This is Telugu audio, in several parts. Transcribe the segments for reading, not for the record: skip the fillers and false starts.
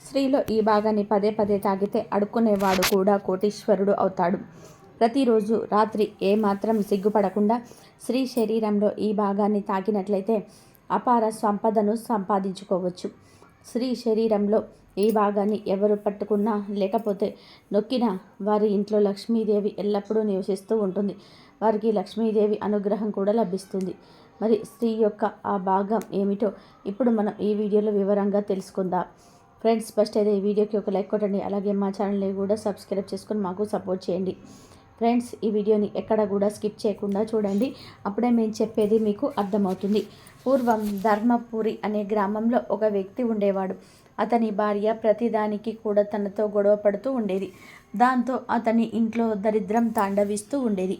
స్త్రీలో ఈ భాగాన్ని పదే పదే తాగితే అడుక్కునేవాడు కూడా కోటీశ్వరుడు అవుతాడు. ప్రతిరోజు రాత్రి ఏమాత్రం సిగ్గుపడకుండా స్త్రీ శరీరంలో ఈ భాగాన్ని తాకినట్లయితే అపార సంపదను సంపాదించుకోవచ్చు. స్త్రీ శరీరంలో ఈ భాగాన్ని ఎవరు పట్టుకున్నా లేకపోతే నొక్కినా వారి ఇంట్లో లక్ష్మీదేవి ఎల్లప్పుడూ నివసిస్తూ ఉంటుంది. వారికి లక్ష్మీదేవి అనుగ్రహం కూడా లభిస్తుంది. మరి స్త్రీ యొక్క ఆ భాగం ఏమిటో ఇప్పుడు మనం ఈ వీడియోలో వివరంగా తెలుసుకుందాం. ఫ్రెండ్స్, ఫస్ట్ అయితే ఈ వీడియోకి ఒక లైక్ కొట్టండి. అలాగే మా ఛానల్ని కూడా సబ్స్క్రైబ్ చేసుకొని మాకు సపోర్ట్ చేయండి. ఫ్రెండ్స్, ఈ వీడియోని ఎక్కడ కూడా స్కిప్ చేయకుండా చూడండి. అప్పుడే మేము చెప్పేది మీకు అర్థమవుతుంది. పూర్వం ధర్మపురి అనే గ్రామంలో ఒక వ్యక్తి ఉండేవాడు. అతని భార్య ప్రతిదానికి కూడా తనతో గొడవ పడుతూ ఉండేది. దాంతో అతని ఇంట్లో దరిద్రం తాండవిస్తూ ఉండేది.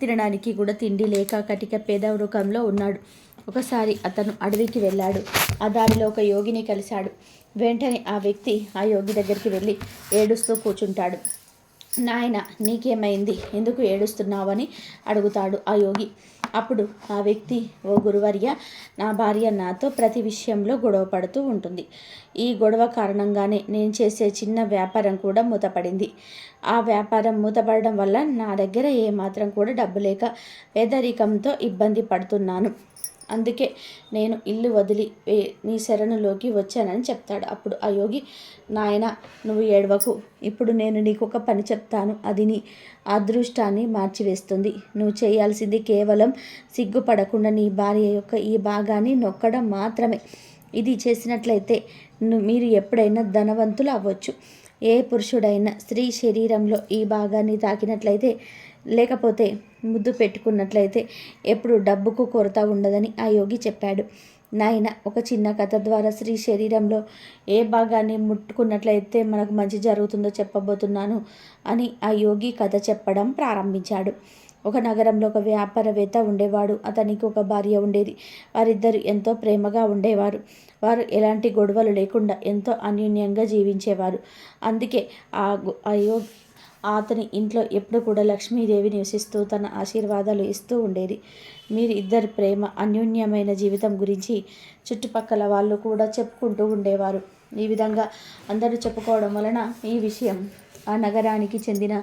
తినడానికి కూడా తిండి లేక కటిక పేదరికంలో ఉన్నాడు. ఒకసారి అతను అడవికి వెళ్ళాడు. ఆ దారిలో ఒక యోగిని కలిశాడు. వెంటనే ఆ వ్యక్తి ఆ యోగి దగ్గరికి వెళ్ళి ఏడుస్తూ కూర్చుంటాడు. నాయన, నీకేమైంది? ఎందుకు ఏడుస్తున్నావని అడుగుతాడు ఆ యోగి. అప్పుడు ఆ వ్యక్తి, ఓ గురువర్య, నా భార్య నాతో ప్రతి విషయంలో గొడవ పడుతూ ఉంటుంది. ఈ గొడవ కారణంగానే నేను చేసే చిన్న వ్యాపారం కూడా మూతపడింది. ఆ వ్యాపారం మూతపడడం వల్ల నా దగ్గర ఏమాత్రం కూడా డబ్బు లేక పేదరికంతో ఇబ్బంది పడుతున్నాను. అందుకే నేను ఇల్లు వదిలి నీ శరణులోకి వచ్చానని చెప్తాడు. అప్పుడు ఆ యోగి, నాయన, నువ్వు ఏడవకు. ఇప్పుడు నేను నీకు ఒక పని చెప్తాను. అది నీ అదృష్టాన్ని మార్చివేస్తుంది. నువ్వు చేయాల్సింది కేవలం సిగ్గుపడకుండా నీ భార్య యొక్క ఈ భాగాన్ని నొక్కడం మాత్రమే. ఇది చేసినట్లయితే మీరు ఎప్పుడైనా ధనవంతులు అవ్వచ్చు. ఏ పురుషుడైనా స్త్రీ శరీరంలో ఈ భాగాన్ని తాకినట్లయితే లేకపోతే ముద్దు పెట్టుకున్నట్లయితే ఎప్పుడు డబ్బుకు కొరత ఉండదని ఆ యోగి చెప్పాడు. నాయన, ఒక చిన్న కథ ద్వారా స్త్రీ శరీరంలో ఏ భాగాన్ని ముట్టుకున్నట్లయితే మనకు మంచి జరుగుతుందో చెప్పబోతున్నాను అని ఆ యోగి కథ చెప్పడం ప్రారంభించాడు. ఒక నగరంలో ఒక వ్యాపారవేత్త ఉండేవాడు. అతనికి ఒక భార్య ఉండేది. వారిద్దరు ఎంతో ప్రేమగా ఉండేవారు. వారు ఎలాంటి గొడవలు లేకుండా ఎంతో అన్యోన్యంగా జీవించేవారు. అందుకే అతని ఇంట్లో ఎప్పుడు కూడా లక్ష్మీదేవి నివసిస్తూ తన ఆశీర్వాదాలు ఇస్తూ ఉండేది. మీరు ఇద్దరు ప్రేమ అన్యోన్యమైన జీవితం గురించి చుట్టుపక్కల వాళ్ళు కూడా చెప్పుకుంటూ ఉండేవారు. ఈ విధంగా అందరూ చెప్పుకోవడం వలన ఈ విషయం ఆ నగరానికి చెందిన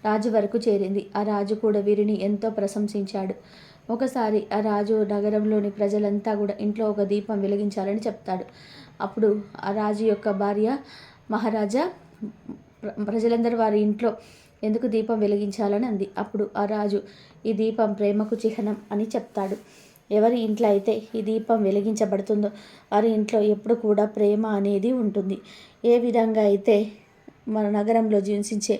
రాజు వరకు చేరింది. ఆ రాజు కూడా వీరిని ఎంతో ప్రశంసించాడు. ఒకసారి ఆ రాజు నగరంలోని ప్రజలంతా కూడా ఇంట్లో ఒక దీపం వెలిగించాలని చెప్తాడు. అప్పుడు ఆ రాజు యొక్క భార్య, మహారాజా, ప్రజలందరూ వారి ఇంట్లో ఎందుకు దీపం వెలిగించాలని అంది. అప్పుడు ఆ రాజు, ఈ దీపం ప్రేమకు చిహ్నం అని చెప్తాడు. ఎవరి ఇంట్లో అయితే ఈ దీపం వెలిగించబడుతుందో వారి ఇంట్లో ఎప్పుడు కూడా ప్రేమ అనేది ఉంటుంది. ఏ విధంగా అయితే మన నగరంలో జీవించే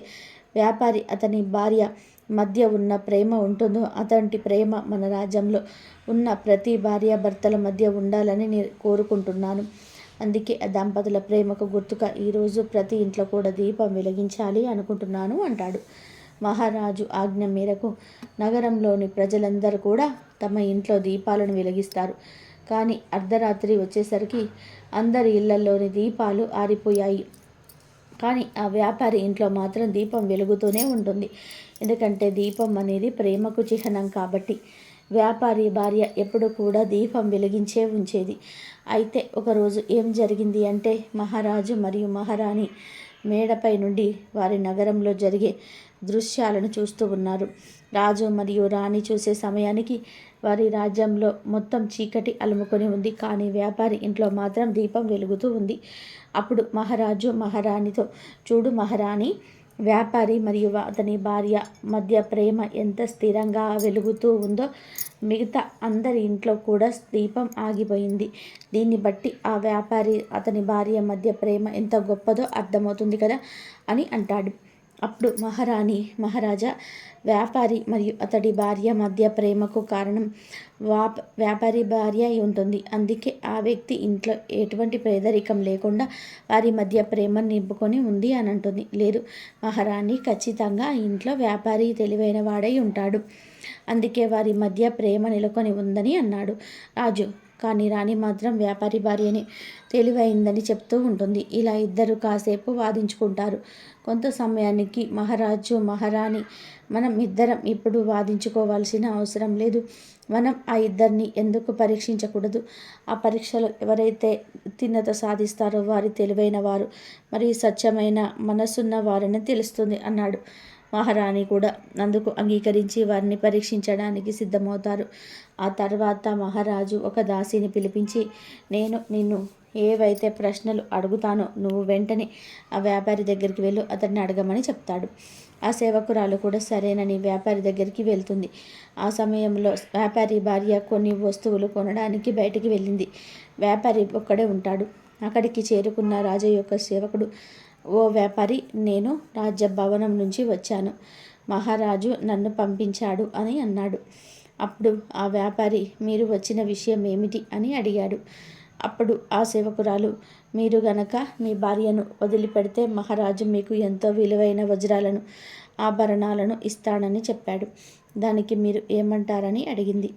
వ్యాపారి అతని భార్య మధ్య ఉన్న ప్రేమ ఉంటుందో అతని ప్రేమ మన రాజ్యంలో ఉన్న ప్రతి భార్యాభర్తల మధ్య ఉండాలని నేను కోరుకుంటున్నాను. అందుకే ఆ దంపతుల ప్రేమకు గుర్తుగా ఈరోజు ప్రతి ఇంట్లో కూడా దీపం వెలిగించాలి అనుకుంటున్నాను అంటాడు. మహారాజు ఆజ్ఞ మేరకు నగరంలోని ప్రజలందరూ కూడా తమ ఇంట్లో దీపాలను వెలిగిస్తారు. కానీ అర్ధరాత్రి వచ్చేసరికి అందరి ఇళ్లలోని దీపాలు ఆరిపోయాయి. కానీ ఆ వ్యాపారి ఇంట్లో మాత్రం దీపం వెలుగుతూనే ఉంటుంది. ఎందుకంటే దీపం అనేది ప్రేమకు చిహ్నం కాబట్టి. వ్యాపారి భార్య ఎప్పుడు కూడా దీపం వెలిగించే ఉంచేది. అయితే ఒకరోజు ఏం జరిగింది అంటే, మహారాజు మరియు మహారాణి మేడపై నుండి వారి నగరంలో జరిగే దృశ్యాలను చూస్తూ ఉన్నారు. రాజు మరియు రాణి చూసే సమయానికి వారి రాజ్యంలో మొత్తం చీకటి అలుముకొని ఉంది. కానీ వ్యాపారి ఇంట్లో మాత్రం దీపం వెలుగుతూ ఉంది. అప్పుడు మహారాజు మహారాణితో, చూడు మహారాణి, వ్యాపారి మరియు అతని భార్య మధ్య ప్రేమ ఎంత స్థిరంగా వెలుగుతూ ఉందో మిగతా అందరి ఇంట్లో కూడా దీపం ఆగిపోయింది. దీన్ని బట్టి ఆ వ్యాపారి అతని భార్య మధ్య ప్రేమ ఎంత గొప్పదో అర్థమవుతుంది కదా అని అంటాడు. అప్పుడు మహారాణి, మహారాజా, వ్యాపారి మరియు అతడి భార్య మధ్య ప్రేమకు కారణం వ్యాపారి భార్య అయి ఉంటుంది. అందుకే ఆ వ్యక్తి ఇంట్లో ఎటువంటి పేదరికం లేకుండా వారి మధ్య ప్రేమ నింపుకొని ఉంది అని అంటుంది. లేదు మహారాణి, ఖచ్చితంగా ఇంట్లో వ్యాపారి తెలివైన వాడై ఉంటాడు. అందుకే వారి మధ్య ప్రేమ నెలకొని ఉందని అన్నాడు రాజు. కానీ రాణి మాత్రం వ్యాపారి భార్యని తెలివైందని చెప్తూ ఉంటుంది. ఇలా ఇద్దరు కాసేపు వాదించుకుంటారు. కొంత సమయానికి మహారాజు మహారాణి, మనం ఇద్దరం ఇప్పుడు వాదించుకోవాల్సిన అవసరం లేదు. మనం ఆ ఇద్దరిని ఎందుకు పరీక్షించకూడదు? ఆ పరీక్షలో ఎవరైతే ఉత్తీర్ణత సాధిస్తారో వారి తెలివైన వారు, మరి స్వచ్ఛమైన మనసున్న వారని తెలుస్తుంది అన్నాడు. మహారాణి కూడా అందుకు అంగీకరించి వారిని పరీక్షించడానికి సిద్ధమవుతారు. ఆ తర్వాత మహారాజు ఒక దాసిని పిలిపించి, నేను నిన్ను ఏవైతే ప్రశ్నలు అడుగుతానో నువ్వు వెంటనే ఆ వ్యాపారి దగ్గరికి వెళ్ళు, అతన్ని అడగమని చెప్తాడు. ఆ సేవకురాలు కూడా సరేనని వ్యాపారి దగ్గరికి వెళ్తుంది. ఆ సమయంలో వ్యాపారి భార్య కొన్ని వస్తువులు కొనడానికి బయటికి వెళ్ళింది. వ్యాపారి ఒక్కడే ఉంటాడు. అక్కడికి చేరుకున్న రాజు యొక్క సేవకుడు, ఓ వ్యాపారి, నేను రాజ్య భవనం నుంచి వచ్చాను. మహారాజు నన్ను పంపించాడు అని అన్నాడు. అప్పుడు ఆ వ్యాపారి, మీరు వచ్చిన విషయం ఏమిటి అని అడిగాడు. అప్పుడు ఆ సేవకురాలు, మీరు గనక మీ భార్యను వదిలిపెడితే మహారాజు మీకు ఎంతో విలువైన వజ్రాలను, ఆభరణాలను ఇస్తాడని చెప్పాడు. దానికి మీరు ఏమంటారని అడిగింది.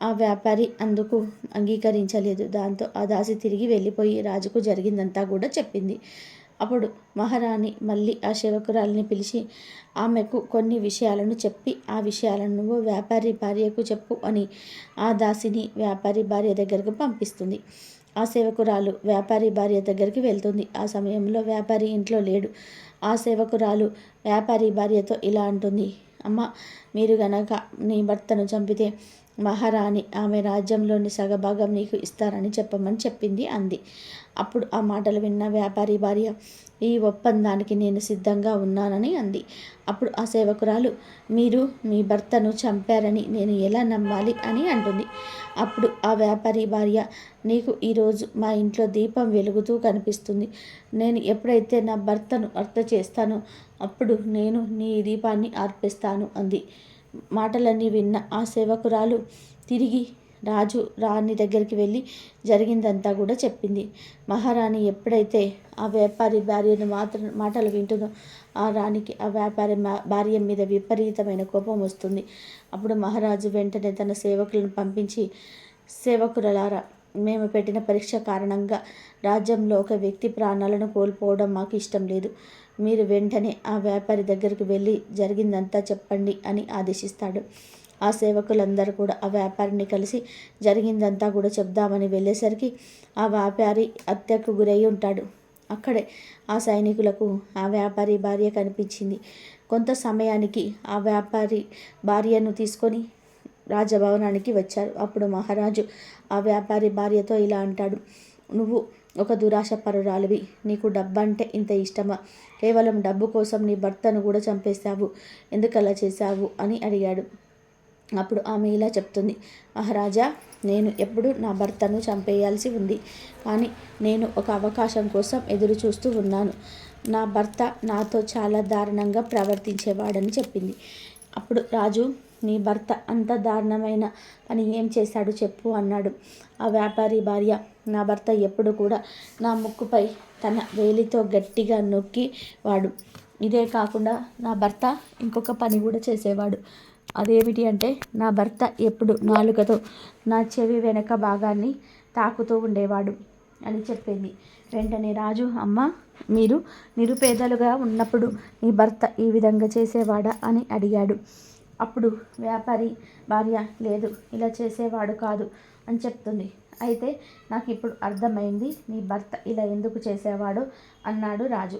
ఆ వ్యాపారి అందుకు అంగీకరించలేదు. దాంతో ఆ దాసి తిరిగి వెళ్ళిపోయి రాజుకు జరిగిందంతా కూడా చెప్పింది. అప్పుడు మహారాణి మళ్ళీ ఆ సేవకురాలిని పిలిచి ఆమెకు కొన్ని విషయాలను చెప్పి, ఆ విషయాలను నువ్వు వ్యాపారి భార్యకు చెప్పు అని ఆ దాసిని వ్యాపారి భార్య దగ్గరకు పంపిస్తుంది. ఆ సేవకురాలు వ్యాపారి భార్య దగ్గరికి వెళ్తుంది. ఆ సమయంలో వ్యాపారి ఇంట్లో లేడు. ఆ సేవకురాలు వ్యాపారి భార్యతో ఇలా అంటుంది, అమ్మ, మీరు గనక నీ భర్తను చంపితే మహారాణి ఆమె రాజ్యంలోని సగభాగం నీకు ఇస్తారని చెప్పమని చెప్పింది అంది. అప్పుడు ఆ మాటలు విన్న వ్యాపారి భార్య, ఈ ఒప్పందానికి నేను సిద్ధంగా ఉన్నానని అంది. అప్పుడు ఆ సేవకురాలు, మీరు మీ భర్తను చంపారని నేను ఎలా నమ్మాలి అని అంటుంది. అప్పుడు ఆ వ్యాపారి భార్య, నీకు ఈరోజు మా ఇంట్లో దీపం వెలుగుతూ కనిపిస్తుంది. నేను ఎప్పుడైతే నా భర్తను హత్య చేస్తానో అప్పుడు నేను నీ దీపాన్ని ఆర్పిస్తాను అంది. మాటలన్నీ విన్న ఆ సేవకురాలు తిరిగి రాణి దగ్గరికి వెళ్ళి జరిగిందంతా కూడా చెప్పింది. మహారాణి ఎప్పుడైతే ఆ వ్యాపారి భార్యను మాటలు వింటుందో ఆ రాణికి ఆ వ్యాపారి భార్య మీద విపరీతమైన కోపం వస్తుంది. అప్పుడు మహారాజు వెంటనే తన సేవకులను పంపించి, సేవకులారా, మేము పెట్టిన పరీక్ష కారణంగా రాజ్యంలో ఒక వ్యక్తి ప్రాణాలను కోల్పోవడం మాకు ఇష్టం లేదు. మీరు వెంటనే ఆ వ్యాపారి దగ్గరికి వెళ్ళి జరిగిందంతా చెప్పండి అని ఆదేశిస్తాడు. ఆ సేవకులందరూ కూడా ఆ వ్యాపారిని కలిసి జరిగిందంతా కూడా చెప్దామని వెళ్ళేసరికి ఆ వ్యాపారి హత్యకు గురై ఉంటాడు. అక్కడే ఆ సైనికులకు ఆ వ్యాపారి భార్య కనిపించింది. కొంత సమయానికి ఆ వ్యాపారి భార్యను తీసుకొని రాజభవనానికి వచ్చారు. అప్పుడు మహారాజు ఆ వ్యాపారి భార్యతో ఇలా అంటాడు, నువ్వు ఒక దురాశ పరురాలివి. నీకు డబ్బంటే ఇంత ఇష్టమా? కేవలం డబ్బు కోసం నీ భర్తను కూడా చంపేశావు. ఎందుకు అలా చేశావు అని అడిగాడు. అప్పుడు ఆమె ఇలా చెప్తుంది, మహారాజా, నేను ఎప్పుడు నా భర్తను చంపేయాల్సి ఉంది. కానీ నేను ఒక అవకాశం కోసం ఎదురు చూస్తూ ఉన్నాను. నా భర్త నాతో చాలా దారుణంగా ప్రవర్తించేవాడని చెప్పింది. అప్పుడు రాజు, నీ భర్త అంత దారుణమైన పని ఏం చేశాడు చెప్పు అన్నాడు. ఆ వ్యాపారి భార్య, నా భర్త ఎప్పుడు కూడా నా ముక్కుపై తన వేలితో గట్టిగా నొక్కివాడు. ఇదే కాకుండా నా భర్త ఇంకొక పని కూడా చేసేవాడు. అదేమిటి అంటే, నా భర్త ఎప్పుడు నాలుకతో నా చెవి వెనక భాగాన్ని తాకుతూ ఉండేవాడు అని చెప్పింది. వెంటనే రాజు, అమ్మ, మీరు నిరుపేదలుగా ఉన్నప్పుడు నీ భర్త ఈ విధంగా చేసేవాడా అని అడిగాడు. అప్పుడు వ్యాపారి భార్య, లేదు, ఇలా చేసేవాడు కాదు అని చెప్తుంది. అయితే నాకు ఇప్పుడు అర్థమైంది నీ భర్త ఇలా ఎందుకు చేసేవాడో అన్నాడు రాజు.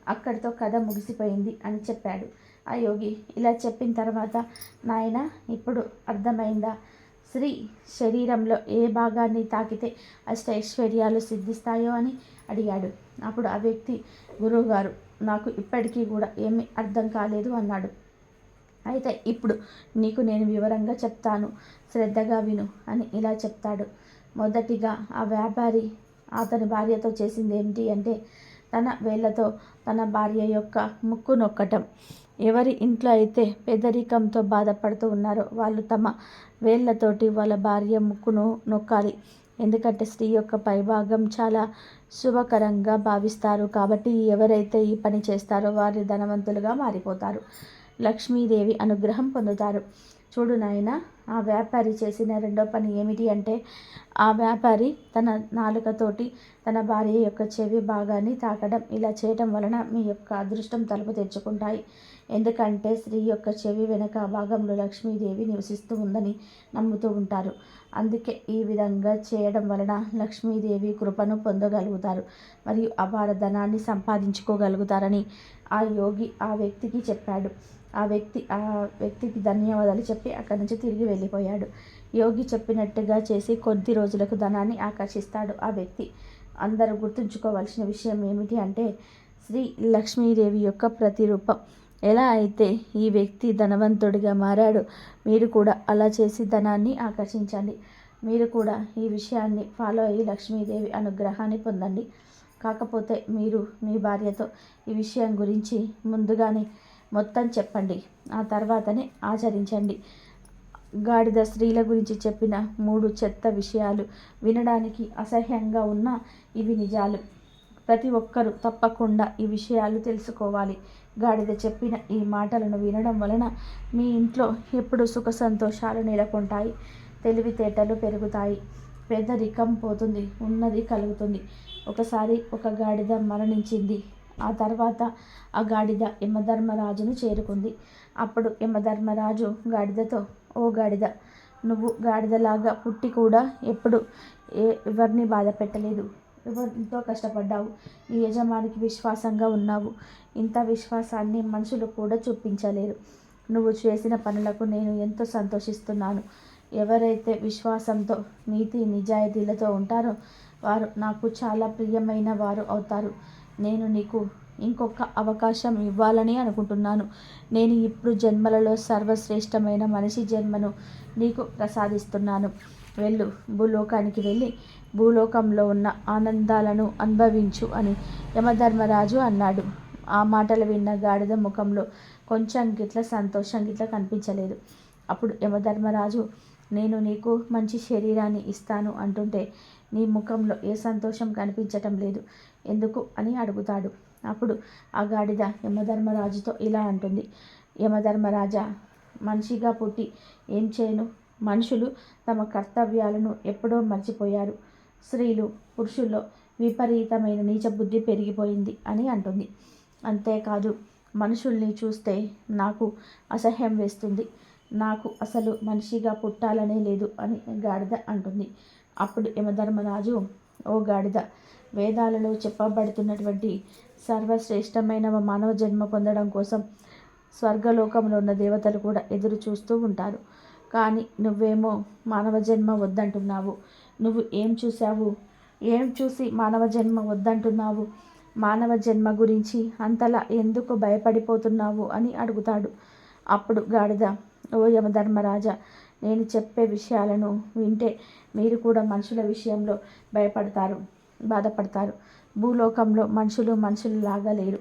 అక్కడితో కథ ముగిసిపోయింది అని చెప్పాడు. ఆ యోగి ఇలా చెప్పిన తర్వాత, నాయన, ఇప్పుడు అర్థమైందా? స్త్రీ శరీరంలో ఏ భాగాన్ని తాకితే అష్టైశ్వర్యాలు సిద్ధిస్తాయో అని అడిగాడు. అప్పుడు ఆ వ్యక్తి, గురువుగారు, నాకు ఇప్పటికీ కూడా ఏమీ అర్థం కాలేదు అన్నాడు. అయితే ఇప్పుడు నీకు నేను వివరంగా చెప్తాను, శ్రద్ధగా విను అని ఇలా చెప్తాడు. మొదటిగా ఆ వ్యాపారి అతని భార్యతో చేసింది ఏమిటి అంటే, తన వేళ్లతో తన భార్య యొక్క ముక్కు నొక్కటం. ఎవరి ఇంట్లో అయితే పేదరికంతో బాధపడుతూ ఉన్నారో వాళ్ళు తమ వేళ్లతోటి వాళ్ళ భార్య ముక్కును నొక్కాలి. ఎందుకంటే స్త్రీ యొక్క పైభాగం చాలా శుభకరంగా భావిస్తారు. కాబట్టి ఎవరైతే ఈ పని చేస్తారో వారి ధనవంతులుగా మారిపోతారు, లక్ష్మీదేవి అనుగ్రహం పొందుతారు. చూడు నాయనా, ఆ వ్యాపారి చేసిన రెండో పని ఏమిటి అంటే, ఆ వ్యాపారి తన నాలుకతోటి తన భార్య యొక్క చెవి భాగాన్ని తాకడం. ఇలా చేయటం వలన మీ యొక్క అదృష్టం తలుపు తెరుచుకుంటాయి. ఎందుకంటే స్త్రీ యొక్క చెవి వెనక భాగంలో లక్ష్మీదేవి నివసిస్తూ ఉందని నమ్ముతూ ఉంటారు. అందుకే ఈ విధంగా చేయడం వలన లక్ష్మీదేవి కృపను పొందగలుగుతారు మరియు అపార ధనాన్ని సంపాదించుకోగలుగుతారని ఆ యోగి ఆ వ్యక్తికి చెప్పాడు. ఆ వ్యక్తికి ధన్యవాదాలు చెప్పి అక్కడి నుంచి తిరిగి వెళ్ళిపోయాడు. యోగి చెప్పినట్టుగా చేసి కొద్ది రోజులకు ధనాన్ని ఆకర్షిస్తాడు ఆ వ్యక్తి. అందరూ గుర్తుంచుకోవాల్సిన విషయం ఏమిటి అంటే, శ్రీ లక్ష్మీదేవి యొక్క ప్రతిరూపం. ఎలా అయితే ఈ వ్యక్తి ధనవంతుడిగా మారాడో, మీరు కూడా అలా చేసి ధనాన్ని ఆకర్షించండి. మీరు కూడా ఈ విషయాన్ని ఫాలో అయ్యి లక్ష్మీదేవి అనుగ్రహాన్ని పొందండి. కాకపోతే మీరు మీ భార్యతో ఈ విషయం గురించి ముందుగానే మొత్తం చెప్పండి, ఆ తర్వాతనే ఆచరించండి. గాడిద స్త్రీల గురించి చెప్పిన 3 చెత్త విషయాలు వినడానికి అసహ్యంగా ఉన్న ఇవి నిజాలు. ప్రతి ఒక్కరూ తప్పకుండా ఈ విషయాలు తెలుసుకోవాలి. గాడిద చెప్పిన ఈ మాటలను వినడం వలన మీ ఇంట్లో ఎప్పుడు సుఖ సంతోషాలు నెలకొంటాయి, తెలివితేటలు పెరుగుతాయి, పేదరికం పోతుంది, ఉన్నది కలుగుతుంది. ఒకసారి ఒక గాడిద మరణించింది. ఆ తర్వాత ఆ గాడిద యమధర్మరాజును చేరుకుంది. అప్పుడు యమధర్మరాజు గాడిదతో, ఓ గాడిద, నువ్వు గాడిదలాగా పుట్టి కూడా ఎప్పుడు ఎవరిని బాధ పెట్టలేదు. ఎంతో కష్టపడ్డావు. నీ యజమానికి విశ్వాసంగా ఉన్నావు. ఇంత విశ్వాసాన్ని మనుషులు కూడా చూపించలేరు. నువ్వు చేసిన పనులకు నేను ఎంతో సంతోషిస్తున్నాను. ఎవరైతే విశ్వాసంతో నీతి నిజాయితీలతో ఉంటారో వారు నాకు చాలా ప్రియమైన వారు అవుతారు. నేను నీకు ఇంకొక అవకాశం ఇవ్వాలని అనుకుంటున్నాను. నేను ఇప్పుడు జన్మలలో సర్వశ్రేష్టమైన మనిషి జన్మను నీకు ప్రసాదిస్తున్నాను. వెళ్ళు, భూలోకానికి వెళ్ళి భూలోకంలో ఉన్న ఆనందాలను అనుభవించు అని యమధర్మరాజు అన్నాడు. ఆ మాటలు విన్న గాడిద ముఖంలో కొంచెం గిట్ల సంతోషం గిట్ల కనిపించలేదు. అప్పుడు యమధర్మరాజు, నేను నీకు మంచి శరీరాన్ని ఇస్తాను అంటుంటే నీ ముఖంలో ఏ సంతోషం కనిపించటం లేదు ఎందుకు అని అడుగుతాడు. అప్పుడు ఆ గాడిద యమధర్మరాజుతో ఇలా అంటుంది, యమధర్మరాజా, మనిషిగా పుట్టి ఏం చేయను? మనుషులు తమ కర్తవ్యాలను ఎప్పుడో మర్చిపోయారు. స్త్రీలు పురుషుల్లో విపరీతమైన నీచ బుద్ధి పెరిగిపోయింది అని అంటుంది. అంతేకాదు, మనుషుల్ని చూస్తే నాకు అసహ్యం వేస్తుంది. నాకు అసలు మనిషిగా పుట్టాలనే లేదు అని గాడిద అంటుంది. అప్పుడు యమధర్మరాజు, ఓ గాడిద, వేదాలలో చెప్పబడుతున్నటువంటి సర్వశ్రేష్టమైన మానవ జన్మ పొందడం కోసం స్వర్గలోకంలో ఉన్న దేవతలు కూడా ఎదురు చూస్తూ ఉంటారు. కానీ నువ్వేమో మానవ జన్మ వద్దంటున్నావు. నువ్వు ఏం చూసావు? ఏం చూసి మానవ జన్మ వద్దంటున్నావు? మానవ జన్మ గురించి అంతలా ఎందుకు భయపడిపోతున్నావు అని అడుగుతాడు. అప్పుడు గాడిద, ఓ యమధర్మరాజా, నేను చెప్పే విషయాలను వింటే మీరు కూడా మనుషుల విషయంలో బాధపడతారు. భూలోకంలో మనుషులు లాగా లేరు.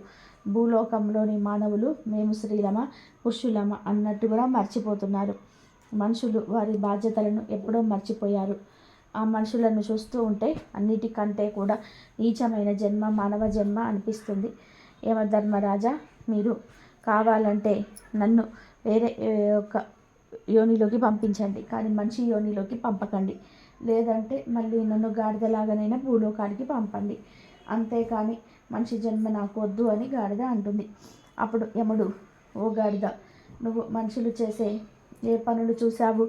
భూలోకంలోని మానవులు మేము స్త్రీలమా పురుషులమా అన్నట్టు కూడా మర్చిపోతున్నారు. మనుషులు వారి బాధ్యతలను ఎప్పుడో మర్చిపోయారు. ఆ మనుషులను చూస్తూ ఉంటే అన్నిటికంటే కూడా నీచమైన జన్మ మానవ జన్మ అనిపిస్తుంది. యమధర్మరాజా, మీరు కావాలంటే నన్ను వేరే ఒక యోనిలోకి పంపించండి, కానీ మనిషి యోనిలోకి పంపకండి. లేదంటే మళ్ళీ నన్ను గాడిదలాగానైనా భూలోకానికి పంపండి. అంతేకాని మనిషి జన్మ నాకు వద్దు అని గాడిద అంటుంది. అప్పుడు యముడు, ఓ గాడిద, నువ్వు మనుషులు చేసే ఏ పనులు చూశావు?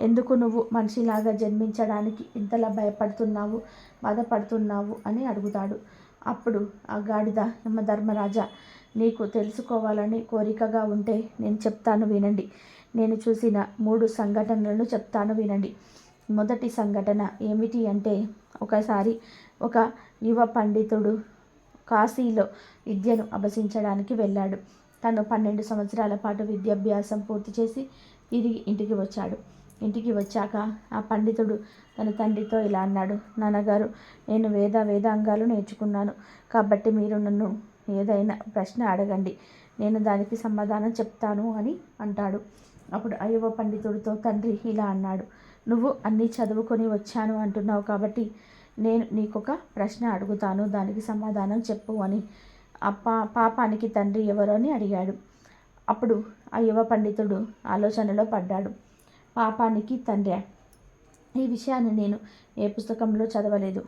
ఎందుకు నువ్వు మనిషిలాగా జన్మించడానికి ఇంతలా భయపడుతున్నావు, బాధపడుతున్నావు అని అడుగుతాడు. అప్పుడు ఆ గాడిద, యమధర్మరాజా, నీకు తెలుసుకోవాలని కోరికగా ఉంటే నేను చెప్తాను వినండి. నేను చూసిన 3 సంఘటనలను చెప్తాను వినండి. మొదటి సంఘటన ఏమిటి అంటే, ఒకసారి ఒక యువ పండితుడు కాశీలో విద్యను అభ్యసించడానికి వెళ్ళాడు. తను 12 సంవత్సరాల పాటు విద్యాభ్యాసం పూర్తి చేసి తిరిగి ఇంటికి వచ్చాడు. ఇంటికి వచ్చాక ఆ పండితుడు తన తండ్రితో ఇలా అన్నాడు, నాన్నగారు, నేను వేదాంగాలు నేర్చుకున్నాను. కాబట్టి మీరు నన్ను ఏదైనా ప్రశ్న అడగండి, నేను దానికి సమాధానం చెప్తాను అని అంటాడు. అప్పుడు ఆ యువ పండితుడితో తండ్రి ఇలా అన్నాడు, నువ్వు అన్నీ చదువుకొని వచ్చాను అంటున్నావు కాబట్టి నేను నీకొక ప్రశ్న అడుగుతాను, దానికి సమాధానం చెప్పు అని పాపానికి తండ్రి ఎవరు అని అడిగాడు. అప్పుడు ఆ యువ పండితుడు ఆలోచనలో పడ్డాడు. పాపానికి తండ్రి. ఈ విషయాన్ని నేను ఏ పుస్తకంలో చదవలేదు.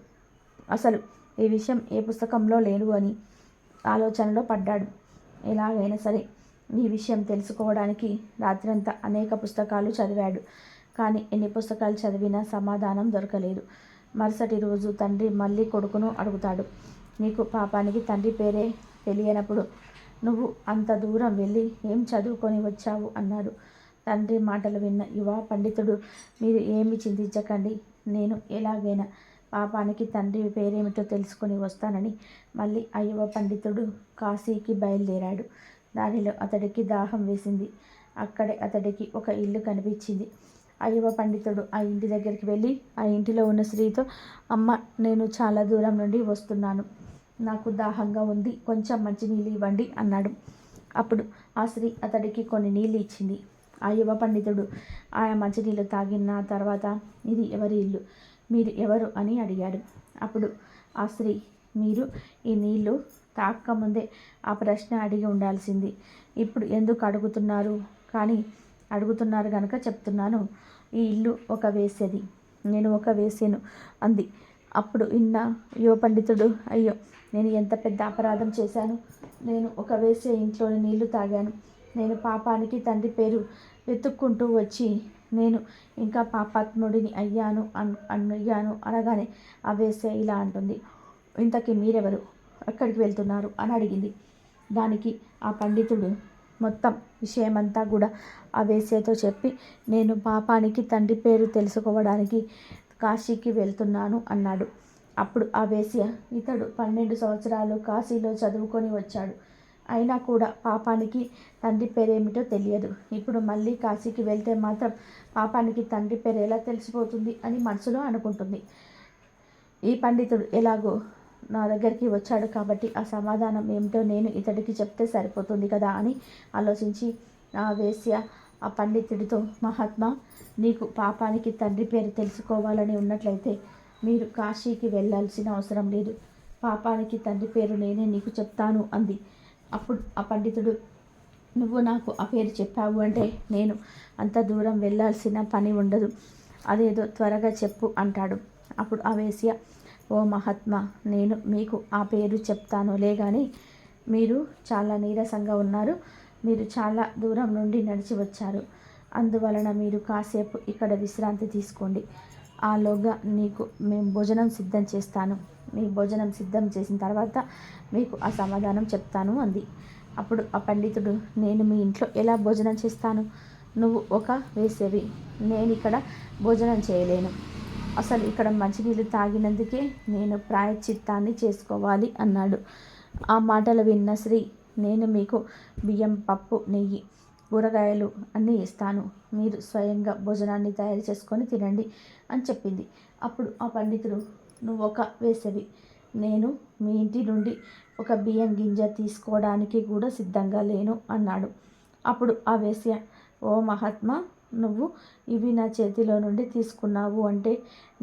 అసలు ఈ విషయం ఏ పుస్తకంలో లేదు అని ఆలోచనలో పడ్డాడు. ఎలాగైనా సరే ఈ విషయం తెలుసుకోవడానికి రాత్రంతా అనేక పుస్తకాలు చదివాడు. కానీ ఎన్ని పుస్తకాలు చదివినా సమాధానం దొరకలేదు. మరుసటి రోజు తండ్రి మళ్ళీ కొడుకును అడుగుతాడు. నీకు పాపానికి తండ్రి పేరే తెలియనప్పుడు నువ్వు అంత దూరం వెళ్ళి ఏం చదువుకొని వచ్చావు అన్నాడు. తండ్రి మాటలు విన్న యువ పండితుడు, మీరు ఏమి చింతించకండి, నేను ఎలాగైనా పాపానికి తండ్రి పేరేమిటో తెలుసుకొని వస్తానని మళ్ళీ ఆ యువ పండితుడు కాశీకి బయలుదేరాడు. దానిలో అతడికి దాహం వేసింది. అక్కడే అతడికి ఒక ఇల్లు కనిపించింది. ఆ యువ పండితుడు ఆ ఇంటి దగ్గరికి వెళ్ళి ఆ ఇంటిలో ఉన్న స్త్రీతో, అమ్మ, నేను చాలా దూరం నుండి వస్తున్నాను, నాకు దాహంగా ఉంది, కొంచెం మంచినీళ్ళు ఇవ్వండి అన్నాడు. అప్పుడు ఆ స్త్రీ అతడికి కొన్ని నీళ్ళు ఇచ్చింది. ఆ యువ పండితుడు ఆ మంచినీళ్ళు తాగిన తర్వాత, ఇది ఎవరి ఇల్లు, మీరు ఎవరు అని అడిగాడు. అప్పుడు ఆ స్త్రీ, మీరు ఈ నీళ్లు తాకముందే ఆ ప్రశ్న అడిగి ఉండాల్సింది. ఇప్పుడు ఎందుకు అడుగుతున్నారు? కానీ అడుగుతున్నారు కనుక చెప్తున్నాను. ఈ ఇల్లు ఒక వేశ్యది, నేను ఒక వేశ్యను అంది. అప్పుడు ఇన్న యువ పండితుడు, అయ్యో, నేను ఎంత పెద్ద అపరాధం చేశాను. నేను ఒక వేశ్య ఇంట్లోని నీళ్లు తాగాను. నేను పాపానికి తండ్రి పేరు వెతుక్కుంటూ వచ్చి నేను ఇంకా పాపాత్ముడిని అయ్యాను అనగానే ఆ వేశ్య ఇలా అంటుంది, ఇంతకీ మీరెవరు, ఎక్కడికి వెళ్తున్నారు అని అడిగింది. దానికి ఆ పండితుడు మొత్తం విషయమంతా కూడా ఆ వేశ్యతో చెప్పి, నేను పాపానికి తండ్రి పేరు తెలుసుకోవడానికి కాశీకి వెళ్తున్నాను అన్నాడు. అప్పుడు ఆ వేశ్య, ఇతడు 12 సంవత్సరాలు కాశీలో చదువుకొని వచ్చాడు, అయినా కూడా పాపానికి తండ్రి పేరేమిటో తెలియదు. ఇప్పుడు మళ్ళీ కాశీకి వెళ్తే మాత్రం పాపానికి తండ్రి పేరు ఎలా తెలిసిపోతుంది అని మనసులో అనుకుంటుంది. ఈ పండితుడు ఎలాగో నా దగ్గరికి వచ్చాడు కాబట్టి ఆ సమాధానం ఏమిటో నేను ఇతడికి చెప్తే సరిపోతుంది కదా అని ఆలోచించి ఆ వేశ్య ఆ పండితుడితో, మహాత్మా, నీకు పాపానికి తండ్రి పేరు తెలుసుకోవాలని ఉన్నట్లయితే మీరు కాశీకి వెళ్ళాల్సిన అవసరం లేదు, పాపానికి తండ్రి పేరు నేనే నీకు చెప్తాను అంది. అప్పుడు ఆ పండితుడు, నువ్వు నాకు ఆ పేరు చెప్పావు అంటే నేను అంత దూరం వెళ్ళాల్సిన పని ఉండదు, అదేదో త్వరగా చెప్పు అంటాడు. అప్పుడు ఆ వేశ్య, ఓ మహాత్మా, నేను మీకు ఆ పేరు చెప్తానులే కానీ మీరు చాలా నీరసంగా ఉన్నారు, మీరు చాలా దూరం నుండి నడిచి వచ్చారు, అందువలన మీరు కాసేపు ఇక్కడ విశ్రాంతి తీసుకోండి, ఆలోగా నీకు మేము భోజనం సిద్ధం చేస్తాను, మీ భోజనం సిద్ధం చేసిన తర్వాత మీకు ఆ సమాధానం చెప్తాను అంది. అప్పుడు ఆ పండితుడు, నేను మీ ఇంట్లో ఎలా భోజనం చేస్తాను, నువ్వు ఒక వేసేవి, నేను ఇక్కడ భోజనం చేయలేను, అసలు ఇక్కడ మంచినీళ్ళు తాగినందుకే నేను ప్రాయశ్చిత్తాన్ని చేసుకోవాలి అన్నాడు. ఆ మాటలు విన్న శ్రీ, నేను మీకు బియ్యం, పప్పు, నెయ్యి, కూరగాయలు అన్నీ ఇస్తాను, మీరు స్వయంగా భోజనాన్ని తయారు చేసుకొని తినండి అని చెప్పింది. అప్పుడు ఆ పండితుడు, నువ్వొక వేసవి, నేను మీ ఇంటి నుండి ఒక బియ్యం గింజ తీసుకోవడానికి కూడా సిద్ధంగా లేను అన్నాడు. అప్పుడు ఆ వేశ్య, ఓ మహాత్మా, నువ్వు ఇవి నా చేతిలో నుండి తీసుకున్నావు అంటే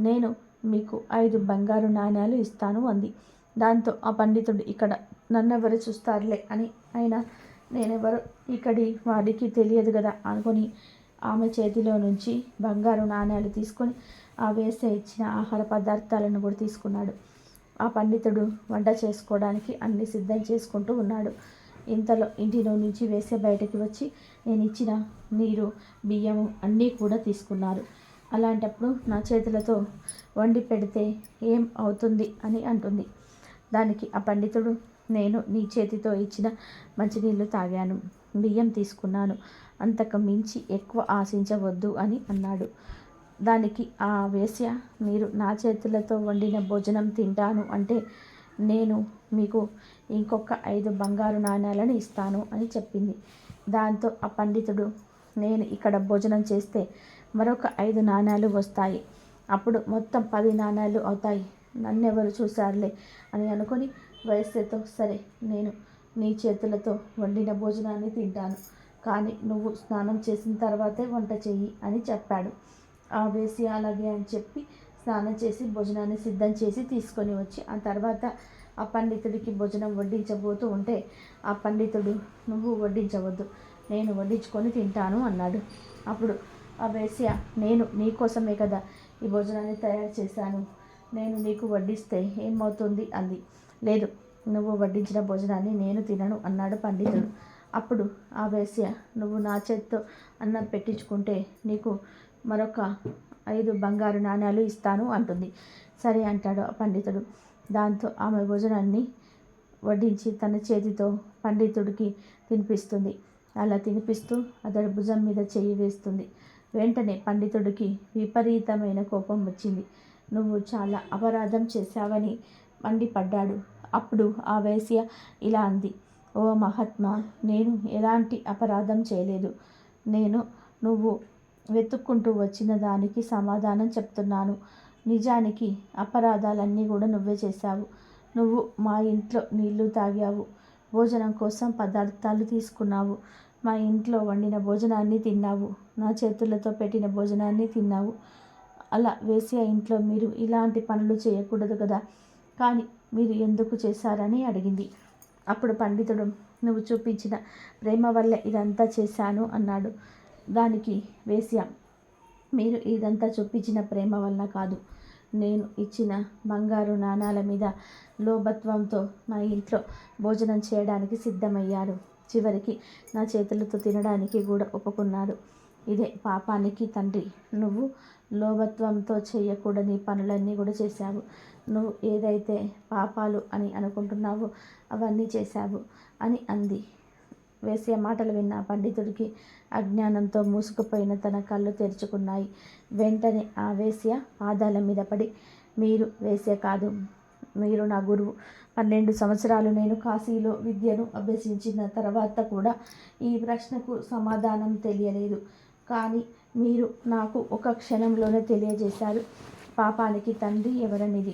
నేను మీకు 5 బంగారు నాణ్యాలు ఇస్తాను అంది. దాంతో ఆ పండితుడు, ఇక్కడ నన్నెవరు చూస్తారులే అని, అయినా నేనెవరు ఇక్కడి వాడికి తెలియదు కదా అనుకొని ఆమె చేతిలో నుంచి బంగారు నాణ్యాలు తీసుకొని ఆ వేశ్య ఇచ్చిన ఆహార పదార్థాలను కూడా తీసుకున్నాడు. ఆ పండితుడు వంట చేసుకోవడానికి అన్ని సిద్ధం చేసుకుంటూ ఉన్నాడు. ఇంతలో ఇంటిలో నుంచి వేశ్య బయటకు వచ్చి, నేను ఇచ్చిన నీరు, బియ్యము అన్నీ కూడా తీసుకున్నారు, అలాంటప్పుడు నా చేతులతో వండి పెడితే ఏం అవుతుంది అని అంటుంది. దానికి ఆ పండితుడు, నేను నీ చేతితో ఇచ్చిన మంచినీళ్ళు తాగాను, బియ్యం తీసుకున్నాను, అంతకు మించి ఎక్కువ ఆశించవద్దు అని అన్నాడు. దానికి ఆ వేశ్య, మీరు నా చేతులతో వండిన భోజనం తింటాను అంటే నేను మీకు ఇంకొక 5 బంగారు నాణ్యాలను ఇస్తాను అని చెప్పింది. దాంతో ఆ పండితుడు, నేను ఇక్కడ భోజనం చేస్తే మరొక 5 నాణ్యాలు వస్తాయి, అప్పుడు మొత్తం 10 నాణ్యాలు అవుతాయి, నన్నెవరు చూశారులే అని అనుకొని వేశ్యతో, సరే, నేను నీ చేతులతో వండిన భోజనాన్ని తింటాను, కానీ నువ్వు స్నానం చేసిన తర్వాతే వంట చెయ్యి అని చెప్పాడు. ఆ వేశ్య అలాగే అని చెప్పి స్నానం చేసి భోజనాన్ని సిద్ధం చేసి తీసుకొని వచ్చి ఆ తర్వాత ఆ పండితుడికి భోజనం వడ్డించబోతూ ఉంటే ఆ పండితుడు, నువ్వు వడ్డించవద్దు, నేను వడ్డించుకొని తింటాను అన్నాడు. అప్పుడు ఆ ఆ వేశ్య, నేను నీకోసమే కదా ఈ భోజనాన్ని తయారు చేశాను, నేను నీకు వడ్డిస్తే ఏమవుతుంది అంది. లేదు, నువ్వు వడ్డించిన భోజనాన్ని నేను తినను అన్నాడు పండితుడు. అప్పుడు ఆ వేశ్య, నువ్వు నా చేత్తో అన్నం పెట్టించుకుంటే నీకు మరొక 5 బంగారు నాణ్యాలు ఇస్తాను అంటుంది. సరే అంటాడు ఆ పండితుడు. దాంతో ఆమె భోజనాన్ని వడ్డించి తన చేతితో పండితుడికి తినిపిస్తుంది. అలా తినిపిస్తూ అతడి భుజం మీద చెయ్యి వేస్తుంది. వెంటనే పండితుడికి విపరీతమైన కోపం వచ్చింది. నువ్వు చాలా అపరాధం చేశావని మండిపడ్డాడు. అప్పుడు ఆ వేశ్య ఇలా అంది. ఓ మహాత్మా, నేను ఎలాంటి అపరాధం చేయలేదు. నువ్వు వెతుక్కుంటూ వచ్చిన దానికి సమాధానం చెప్తున్నాను. నిజానికి అపరాధాలన్నీ కూడా నువ్వే చేశావు. నువ్వు మా ఇంట్లో నీళ్లు తాగావు, భోజనం కోసం పదార్థాలు తీసుకున్నావు, మా ఇంట్లో వండిన భోజనాన్ని తిన్నావు, నా చేతులతో పెట్టిన భోజనాన్ని తిన్నావు. అలా వేశ్య ఇంట్లో మీరు ఇలాంటి పనులు చేయకూడదు కదా, కానీ మీరు ఎందుకు చేశారని అడిగింది. అప్పుడు పండితుడు, నువ్వు చూపించిన ప్రేమ వల్ల ఇదంతా చేశాను అన్నాడు. దానికి వేశ్య, మీరు ఇదంతా చూపించిన ప్రేమ వల్ల కాదు, నేను ఇచ్చిన బంగారు నాణాల మీద లోభత్వంతో మా ఇంట్లో భోజనం చేయడానికి సిద్ధమయ్యారు. చివరికి నా చేతులతో తినడానికి కూడా ఒప్పుకున్నాడు. ఇదే పాపానికి తండ్రి. నువ్వు లోభత్వంతో చేయకూడని పనులన్నీ కూడా చేశావు. నువ్వు ఏదైతే పాపాలు అని అనుకుంటున్నావో అవన్నీ చేశావు అని అంది. వేశ్య మాటలు విన్న పండితుడికి అజ్ఞానంతో మూసుకుపోయిన తన కళ్ళు తెరుచుకున్నాయి. వెంటనే ఆ వేశ్య పాదాల మీద పడి, మీరు వేశ్య కాదు, మీరు నా గురువు. 12 సంవత్సరాలు నేను కాశీలో విద్యను అభ్యసించిన తర్వాత కూడా ఈ ప్రశ్నకు సమాధానం తెలియలేదు. కానీ మీరు నాకు ఒక క్షణంలోనే తెలియజేశారు. పాపానికి తండ్రి ఎవరనేది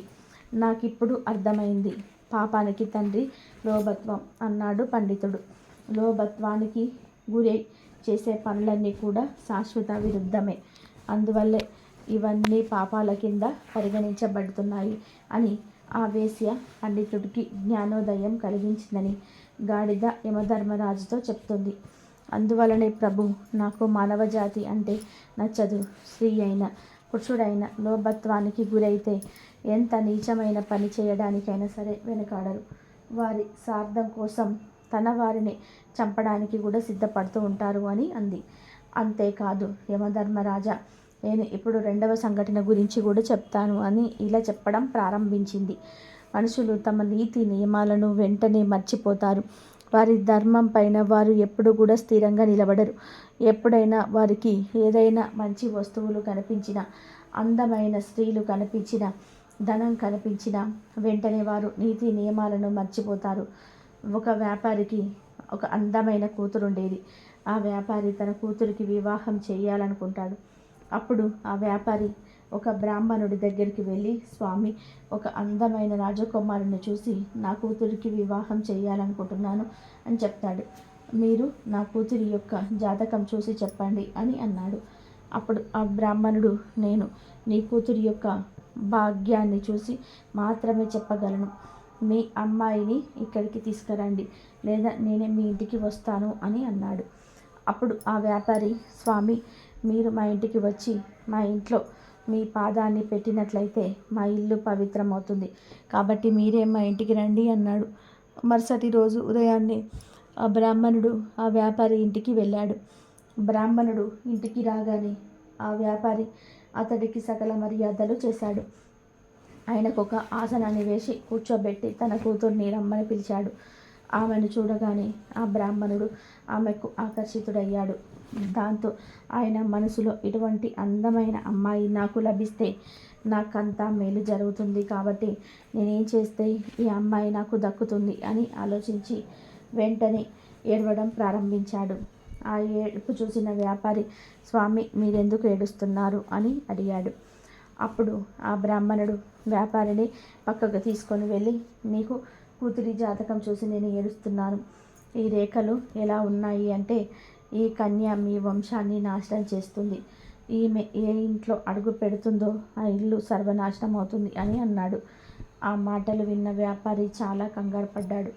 నాకిప్పుడు అర్థమైంది. పాపానికి తండ్రి లోభత్వం అన్నాడు పండితుడు. లోభత్వానికి గురై చేసే పనులన్నీ కూడా శాశ్వత విరుద్ధమే. అందువల్లే ఇవన్నీ పాపాల కింద పరిగణించబడుతున్నాయి అని ఆ వేశ్య పండితుడికి జ్ఞానోదయం కలిగించిందని గాడిద యమధర్మరాజుతో చెప్తుంది. అందువలనే ప్రభు, నాకు మానవజాతి అంటే నచ్చదు. స్త్రీ అయినా పురుషుడైన లోభత్వానికి గురైతే ఎంత నీచమైన పని చేయడానికైనా సరే వెనకాడరు. వారి స్వార్థం కోసం తన వారిని చంపడానికి కూడా సిద్ధపడుతూ ఉంటారు అని అంది. అంతేకాదు యమధర్మరాజా, నేను ఇప్పుడు 2వ సంఘటన గురించి కూడా చెప్తాను అని ఇలా చెప్పడం ప్రారంభించింది. మనుషులు తమ నీతి నియమాలను వెంటనే మర్చిపోతారు. వారి ధర్మం పైన వారు ఎప్పుడు కూడా స్థిరంగా నిలబడరు. ఎప్పుడైనా వారికి ఏదైనా మంచి వస్తువులు కనిపించినా, అందమైన స్త్రీలు కనిపించినా, ధనం కనిపించినా వెంటనే వారు నీతి నియమాలను మర్చిపోతారు. ఒక వ్యాపారికి ఒక అందమైన కూతురుండేది. ఆ వ్యాపారి తన కూతురికి వివాహం చేయాలనుకుంటాడు. అప్పుడు ఆ వ్యాపారి ఒక బ్రాహ్మణుడి దగ్గరికి వెళ్ళి, స్వామి, ఒక అందమైన రాజకుమారుని చూసి నా కూతురికి వివాహం చేయాలనుకుంటున్నాను అని చెప్తాడు. మీరు నా కూతురి యొక్క జాతకం చూసి చెప్పండి అని అన్నాడు. అప్పుడు ఆ బ్రాహ్మణుడు, నేను నీ కూతురి యొక్క భాగ్యాన్ని చూసి మాత్రమే చెప్పగలను. మీ అమ్మాయిని ఇక్కడికి తీసుకురండి, లేదా నేనే మీ ఇంటికి వస్తాను అని అన్నాడు. అప్పుడు ఆ వ్యాపారి, స్వామి, మీరు మా ఇంటికి వచ్చి మా ఇంట్లో మీ పాదాన్ని పెట్టినట్లయితే మా ఇల్లు పవిత్రమవుతుంది. కాబట్టి మీరే మా ఇంటికి రండి అన్నాడు. మరుసటి రోజు ఉదయాన్నే ఆ బ్రాహ్మణుడు ఆ వ్యాపారి ఇంటికి వెళ్ళాడు. బ్రాహ్మణుడు ఇంటికి రాగానే ఆ వ్యాపారి అతడికి సకల మర్యాదలు చేశాడు. ఆయనకు ఒక ఆసనాన్ని వేసి కూర్చోబెట్టి తన కూతుర్ని రమ్మని పిలిచాడు. ఆమెను చూడగానే ఆ బ్రాహ్మణుడు ఆమెకు ఆకర్షితుడయ్యాడు. దాంతో ఆయన మనసులో, ఇటువంటి అందమైన అమ్మాయి నాకు లభిస్తే నాకంతా మేలు జరుగుతుంది, కాబట్టి నేనేం చేస్తే ఈ అమ్మాయి నాకు దక్కుతుంది అని ఆలోచించి వెంటనే ఏడవడం ప్రారంభించాడు. ఆ ఏడుపు చూసిన వ్యాపారి, స్వామి, మీరెందుకు ఏడుస్తున్నారు అని అడిగాడు. అప్పుడు ఆ బ్రాహ్మణుడు వ్యాపారిని పక్కకు తీసుకొని వెళ్ళి, నీకు కూతురి జాతకం చూసి నేను ఏడుస్తున్నాను. ఈ రేఖలు ఎలా ఉన్నాయి అంటే, ఈ కన్య మీ వంశాన్ని నాశనం చేస్తుంది. ఈమె ఏ ఇంట్లో అడుగు పెడుతుందో ఆ ఇల్లు సర్వనాశనం అవుతుంది అని అన్నాడు. ఆ మాటలు విన్న వ్యాపారి చాలా కంగారు పడ్డాడు.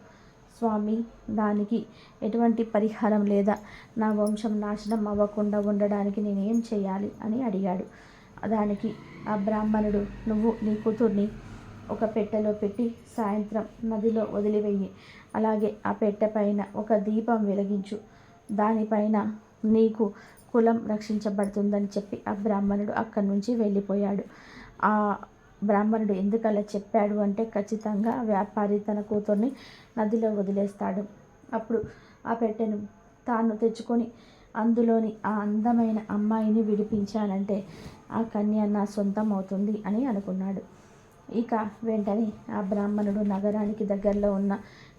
స్వామి, దానికి ఎటువంటి పరిహారం లేదా? నా వంశం నాశనం అవ్వకుండా ఉండడానికి నేనేం చేయాలి అని అడిగాడు. దానికి ఆ బ్రాహ్మణుడు, నువ్వు నీ కూతుర్ని ఒక పెట్టెలో పెట్టి సాయంత్రం నదిలో వదిలివేయి. అలాగే ఆ పెట్టె పైన ఒక దీపం వెలిగించు. దానిపైన నీకు కులం రక్షించబడుతుందని చెప్పి ఆ బ్రాహ్మణుడు అక్కడి నుంచి వెళ్ళిపోయాడు. ఆ బ్రాహ్మణుడు ఎందుకు అలా చెప్పాడు అంటే, ఖచ్చితంగా వ్యాపారి తన కూతుర్ని నదిలో వదిలేస్తాడు. అప్పుడు ఆ పెట్టెను తాను తెచ్చుకొని అందులోని ఆ అందమైన అమ్మాయిని విడిపించానంటే ఆ కన్య నా సొంతం అవుతుంది అని అనుకున్నాడు. ఇక వెంటనే ఆ బ్రాహ్మణుడు నగరానికి దగ్గరలో ఉన్న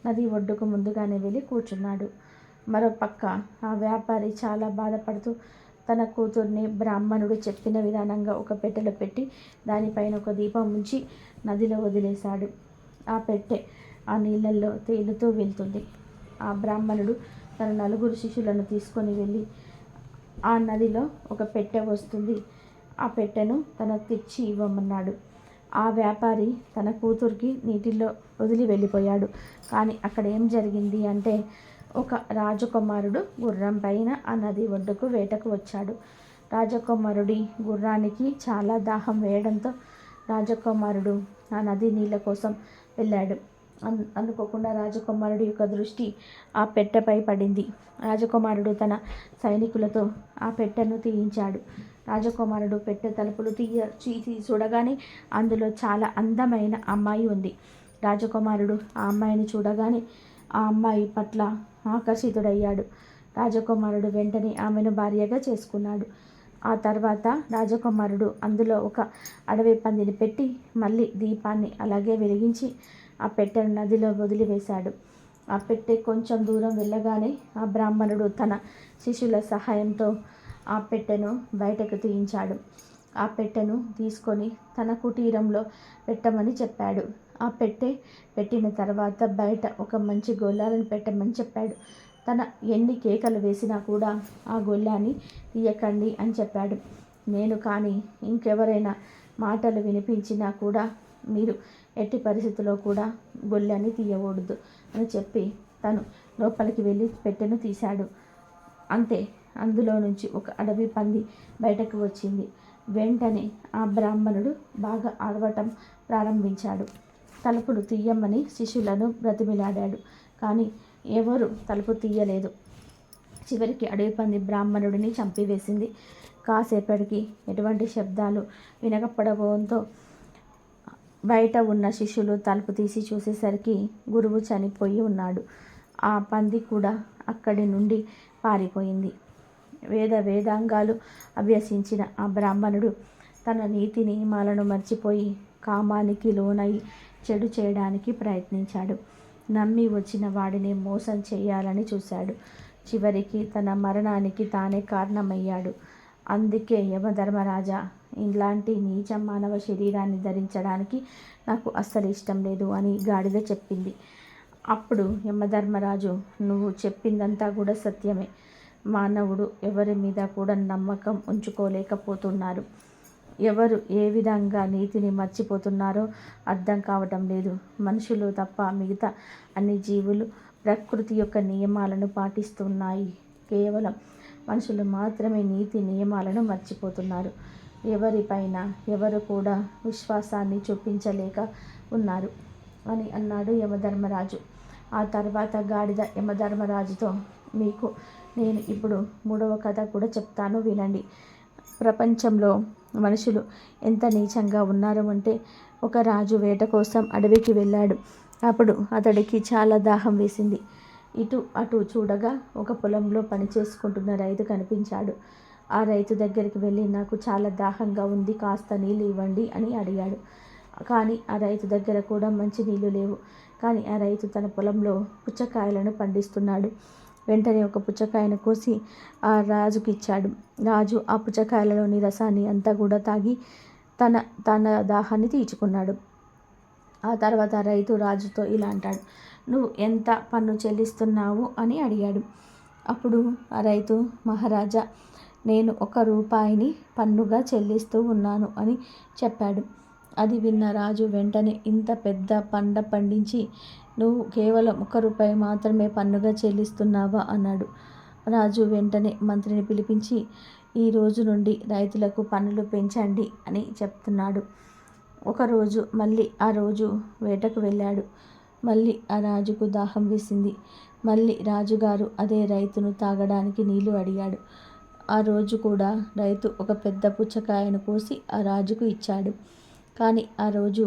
నది ఒడ్డుకు ముందుగానే వెళ్ళి కూర్చున్నాడు. మరోపక్క ఆ వ్యాపారి చాలా బాధపడుతూ తన కూతుర్ని బ్రాహ్మణుడు చెప్పిన విధానంగా ఒక పెట్టెలో పెట్టి దానిపైన ఒక దీపం ఉంచి నదిలో వదిలేశాడు. ఆ పెట్టె ఆ నీళ్ళల్లో తేలుతూ వెళ్తుంది. ఆ బ్రాహ్మణుడు తన 4 శిష్యులను తీసుకొని వెళ్ళి ఆ నదిలో ఒక పెట్టె వస్తుంది, ఆ పెట్టెను తనకు తెచ్చి ఇవ్వమన్నాడు. ఆ వ్యాపారి తన కూతురికి నీటిలో వదిలి వెళ్ళిపోయాడు. కానీ అక్కడ ఏం జరిగింది అంటే, ఒక రాజకుమారుడు గుర్రం పైన ఆ నది ఒడ్డుకు వేటకు వచ్చాడు. రాజకుమారుడి గుర్రానికి చాలా దాహం వేయడంతో రాజకుమారుడు ఆ నది నీళ్ళ కోసం వెళ్ళాడు. అనుకోకుండా రాజకుమారుడి యొక్క దృష్టి ఆ పెట్టెపై పడింది. రాజకుమారుడు తన సైనికులతో ఆ పెట్టెను తీయించాడు. రాజకుమారుడు పెట్టె తలుపులు తీసి చూడగానే అందులో చాలా అందమైన అమ్మాయి ఉంది. రాజకుమారుడు ఆ అమ్మాయిని చూడగానే ఆ అమ్మాయి పట్ల ఆకర్షితుడయ్యాడు. రాజకుమారుడు వెంటనే ఆమెను భార్యగా చేసుకున్నాడు. ఆ తర్వాత రాజకుమారుడు అందులో ఒక అడవి పందిని పెట్టి మళ్ళీ దీపాన్ని అలాగే వెలిగించి ఆ పెట్టెను నదిలో వదిలివేశాడు. ఆ పెట్టె కొంచెం దూరం వెళ్ళగానే ఆ బ్రాహ్మణుడు తన శిష్యుల సహాయంతో ఆ పెట్టెను బయటకు తీయించాడు. ఆ పెట్టెను తీసుకొని తన కుటీరంలో పెట్టమని చెప్పాడు. ఆ పెట్టిన తర్వాత బయట ఒక మంచి గొల్లాలను పెట్టమని చెప్పాడు. తన ఎన్ని కేకలు వేసినా కూడా ఆ గొల్లాన్ని తీయకండి అని చెప్పాడు. నేను కానీ ఇంకెవరైనా మాటలు వినిపించినా కూడా మీరు ఎట్టి పరిస్థితుల్లో కూడా గొల్లాన్ని తీయకూడదు అని చెప్పి తను లోపలికి వెళ్ళి పెట్టెను తీశాడు. అంతే, అందులో నుంచి ఒక అడవి పంది బయటకు వచ్చింది. వెంటనే ఆ బ్రాహ్మణుడు బాగా అరవటం ప్రారంభించాడు. తలుపులు తీయమని శిష్యులను బ్రతిమిలాడాడు. కానీ ఎవరు తలుపు తీయలేదు. చివరికి అడవి పంది బ్రాహ్మణుడిని చంపివేసింది. కాసేపటికి ఎటువంటి శబ్దాలు వినకపోవడంతో బయట ఉన్న శిష్యులు తలుపు తీసి చూసేసరికి గురువు చనిపోయి ఉన్నాడు. ఆ పంది కూడా అక్కడి నుండి పారిపోయింది. వేదాంగాలు అభ్యసించిన ఆ బ్రాహ్మణుడు తన నీతి నియమాలను మర్చిపోయి కామానికి లోనై చెడు చేయడానికి ప్రయత్నించాడు. నమ్మి వచ్చిన వాడిని మోసం చేయాలని చూశాడు. చివరికి తన మరణానికి తానే కారణమయ్యాడు. అందుకే యమధర్మరాజా, ఇలాంటి నీచ మానవ శరీరాన్ని ధరించడానికి నాకు అస్సలు ఇష్టం లేదు అని గాడిద చెప్పింది. అప్పుడు యమధర్మరాజు, నువ్వు చెప్పిందంతా కూడా సత్యమే. మానవుడు ఎవరి మీద కూడా నమ్మకం ఉంచుకోలేకపోతున్నారు. ఎవరు ఏ విధంగా నీతిని మర్చిపోతున్నారో అర్థం కావటం లేదు. మనుషులు తప్ప మిగతా అన్ని జీవులు ప్రకృతి యొక్క నియమాలను పాటిస్తున్నాయి. కేవలం మనుషులు మాత్రమే నీతి నియమాలను మర్చిపోతున్నారు. ఎవరిపైన ఎవరు కూడా విశ్వాసాన్ని చూపించలేక ఉన్నారు అని అన్నాడు యమధర్మరాజు. ఆ తర్వాత గాడిద యమధర్మరాజుతో, మీకు నేను ఇప్పుడు 3వ కథ కూడా చెప్తాను, వినండి. ప్రపంచంలో మనుషులు ఎంత నీచంగా ఉన్నారు అంటే, ఒక రాజు వేట కోసం అడవికి వెళ్ళాడు. అప్పుడు అతడికి చాలా దాహం వేసింది. ఇటు అటు చూడగా ఒక పొలంలో పనిచేసుకుంటున్న రైతు కనిపించాడు. ఆ రైతు దగ్గరికి వెళ్ళి, నాకు చాలా దాహంగా ఉంది, కాస్త నీళ్ళు ఇవ్వండి అని అడిగాడు. కానీ ఆ రైతు దగ్గర కూడా మంచి నీళ్లు లేవు. కానీ ఆ రైతు తన పొలంలో పుచ్చకాయలను పండిస్తున్నాడు. వెంటనే ఒక పుచ్చకాయను కోసి ఆ రాజుకి ఇచ్చాడు. రాజు ఆ పుచ్చకాయలలోని రసాన్ని అంతా కూడా తాగి తన దాహాన్ని తీర్చుకున్నాడు. ఆ తర్వాత రైతు రాజుతో ఇలా అంటాడు, నువ్వు ఎంత పన్ను చెల్లిస్తున్నావు అని అడిగాడు. అప్పుడు ఆ రైతు, మహారాజా, నేను 1 రూపాయిని పన్నుగా చెల్లిస్తూ ఉన్నాను అని చెప్పాడు. అది విన్న రాజు వెంటనే, ఇంత పెద్ద పంట పండించి నువ్వు కేవలం 1 రూపాయి మాత్రమే పన్నుగా చెల్లిస్తున్నావా అన్నాడు. రాజు వెంటనే మంత్రిని పిలిపించి, ఈ రోజు నుండి రైతులకు పన్నులు పెంచండి అని చెప్తున్నాడు. ఒకరోజు మళ్ళీ ఆ రోజు వేటకు వెళ్ళాడు. మళ్ళీ ఆ రాజుకు దాహం వేసింది. మళ్ళీ రాజుగారు అదే రైతును తాగడానికి నీళ్లు అడిగాడు. ఆ రోజు కూడా రైతు ఒక పెద్ద పుచ్చకాయను కోసి ఆ రాజుకు ఇచ్చాడు. కానీ ఆ రోజు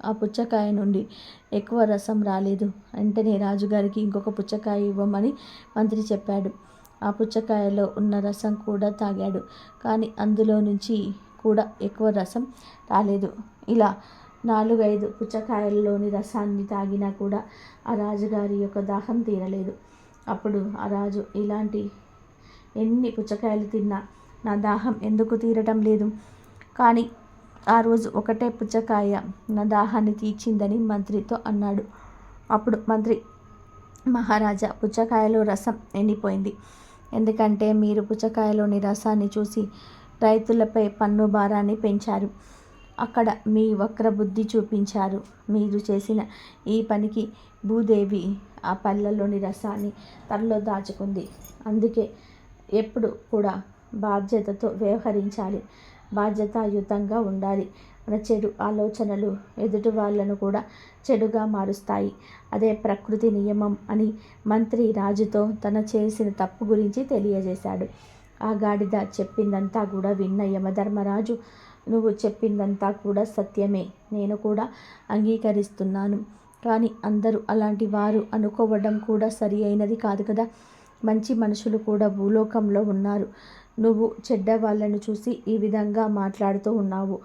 ఆ పుచ్చకాయ నుండి ఎక్కువ రసం రాలేదు. వెంటనే రాజుగారికి ఇంకొక పుచ్చకాయ ఇవ్వమని మంత్రి చెప్పాడు. ఆ పుచ్చకాయలో ఉన్న రసం కూడా తాగాడు. కానీ అందులో నుంచి కూడా ఎక్కువ రసం రాలేదు. ఇలా 4-5 పుచ్చకాయల్లోని రసాన్ని తాగినా కూడా ఆ రాజుగారి యొక్క దాహం తీరలేదు. అప్పుడు ఆ రాజు, ఇలాంటి ఎన్ని పుచ్చకాయలు తిన్నా నా దాహం ఎందుకు తీరటం లేదు? కానీ ఆ రోజు ఒకటే పుచ్చకాయ నా దాహాన్ని తీర్చిందని మంత్రితో అన్నాడు. అప్పుడు మంత్రి, మహారాజా, పుచ్చకాయలో రసం ఎండిపోయింది. ఎందుకంటే మీరు పుచ్చకాయలోని రసాన్ని చూసి రైతులపై పన్ను భారాన్ని పెంచారు. అక్కడ మీ వక్ర బుద్ధి చూపించారు. మీరు చేసిన ఈ పనికి భూదేవి ఆ పళ్ళలోని రసాన్ని తనలో దాచుకుంది. అందుకే ఎప్పుడు కూడా బాధ్యతతో వ్యవహరించాలి, బాధ్యతాయుతంగా ఉండాలి. మన చెడు ఆలోచనలు ఎదుటి వాళ్ళను కూడా చెడుగా మారుస్తాయి. అదే ప్రకృతి నియమం అని మంత్రి రాజుతో తన చేసిన తప్పు గురించి తెలియజేశాడు. ఆ గాడిద చెప్పిందంతా కూడా విన్న యమధర్మరాజు, నువ్వు చెప్పిందంతా కూడా సత్యమే, నేను కూడా అంగీకరిస్తున్నాను. కానీ అందరూ అలాంటి వారు అనుకోవడం కూడా సరి అయినది కాదు కదా. మంచి మనుషులు కూడా భూలోకంలో ఉన్నారు. నువ్వు చెడ్డ వాళ్ళను చూసి ఈ విధంగా మాట్లాడుతూ ఉన్నావు.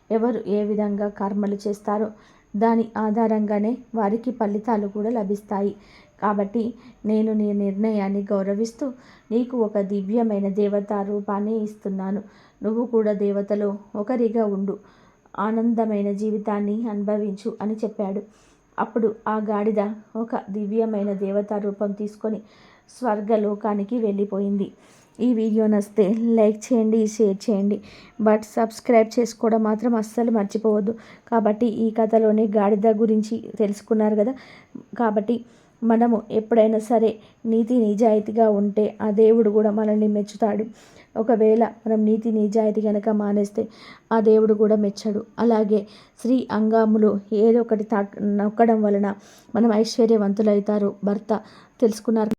ఎవరు ఏ విధంగా కర్మలు చేస్తారో దాని ఆధారంగానే వారికి ఫలితాలు కూడా లభిస్తాయి. కాబట్టి నేను నీ నిర్ణయాన్ని గౌరవిస్తూ నీకు ఒక దివ్యమైన దేవతా రూపాన్ని ఇస్తున్నాను. నువ్వు కూడా దేవతలో ఒకరిగా ఉండు, ఆనందమైన జీవితాన్ని అనుభవించు అని చెప్పాడు. అప్పుడు ఆ గాడిద ఒక దివ్యమైన దేవతా రూపం తీసుకొని స్వర్గలోకానికి వెళ్ళిపోయింది. ఈ వీడియో నచ్చితే లైక్ చేయండి, షేర్ చేయండి, బట్ సబ్స్క్రైబ్ చేసుకోవడం మాత్రం అస్సలు మర్చిపోవద్దు. కాబట్టి ఈ కథలోని గాడిద గురించి తెలుసుకున్నారు కదా. కాబట్టి మనము ఎప్పుడైనా సరే నీతి నిజాయితీగా ఉంటే ఆ దేవుడు కూడా మనల్ని మెచ్చుతాడు. ఒకవేళ మనం నీతి నిజాయితీ కనుక మానేస్తే ఆ దేవుడు కూడా మెచ్చడు. అలాగే స్త్రీ అంగములు ఏదో ఒకటి నొక్కడం వలన మనం ఐశ్వర్యవంతులవుతారు. భర్త తెలుసుకున్నారు.